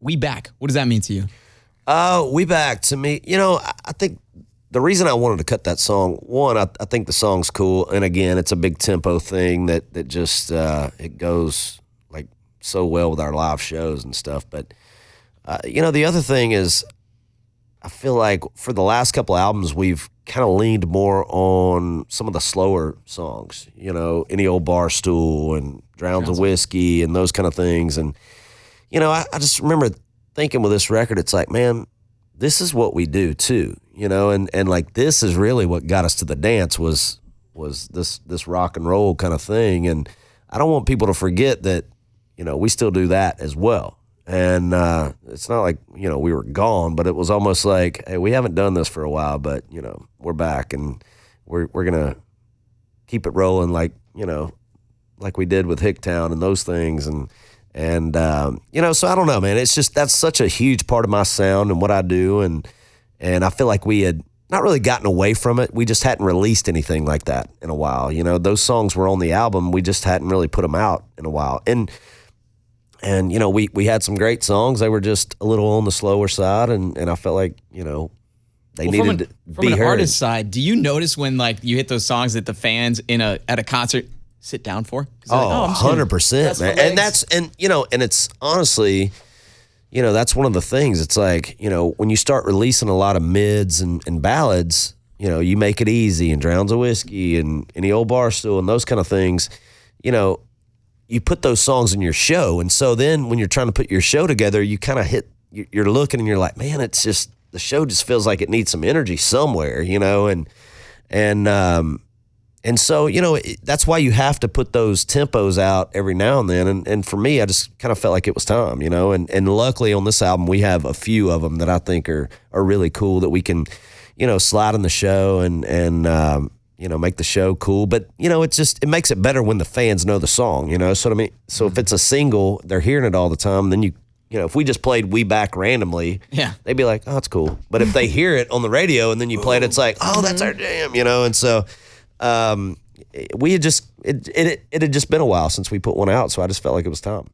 We Back. What does that mean to you? We Back to me, I think the reason I wanted to cut that song, one, I think the song's cool. And again, it's a big tempo thing that just, it goes like so well with our live shows and stuff. But, the other thing is I feel like for the last couple albums, we've kind of leaned more on some of the slower songs, Any Old Bar Stool and Drowns of Whiskey and those kind of things. And, I just remember thinking with this record, it's like, man, this is what we do too, and like this is really what got us to the dance was this rock and roll kind of thing. And I don't want people to forget that, we still do that as well. And it's not like, we were gone, but it was almost like, hey, we haven't done this for a while, but, we're back and we're going to keep it rolling like we did with Hicktown and those things. And so I don't know, man, it's just, that's such a huge part of my sound and what I do. And I feel like we had not really gotten away from it. We just hadn't released anything like that in a while. Those songs were on the album. We just hadn't really put them out in a while. And we had some great songs. They were just a little on the slower side, and I felt like, they needed to be from an heard. artist side, do you notice when you hit those songs that the fans at a concert sit down for? 100%, man. And it's honestly, that's one of the things. It's like, when you start releasing a lot of mids and ballads, you make it easy and Drowns of Whiskey and Any Old Bar Stool and those kind of things, you put those songs in your show. And so then when you're trying to put your show together, you kind of you're looking and you're like, man, it's just, the show just feels like it needs some energy somewhere, and so, that's why you have to put those tempos out every now and then. And for me, I just kind of felt like it was time, and luckily on this album, we have a few of them that I think are really cool that we can, slide in the show and make the show cool. But, it makes it better when the fans know the song, so what I mean? So if it's a single, they're hearing it all the time, then if we just played We Back randomly, they'd be like, oh, it's cool. But if they hear it on the radio and then you play it, it's like, oh, that's our jam, and so it had just been a while since we put one out, so I just felt like it was time.